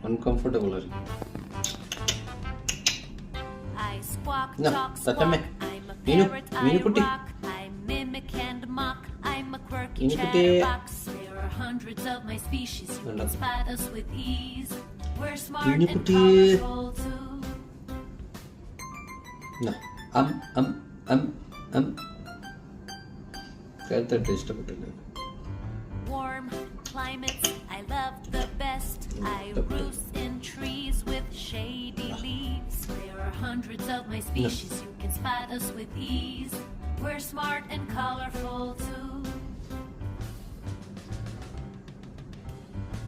Uncomfortable ആയിരിക്കും. I squawk, No, talk, തത്തമ്മേ. squawk. I'm a Meenu, parrot, I Meenukutty. rock. I mimic and mock. I'm a quirky Meenukutty. chatterbox. There are hundreds of my species. You can spot us with ease. We're smart and Meenukutty. colorful too. No. കേട്ടിട്ട് ഇഷ്ടപ്പെട്ടില്ല. Warm climates, I love the best. I roost in trees with shady leaves. There are hundreds of my species. You can spot us with ease. We're smart and colorful too.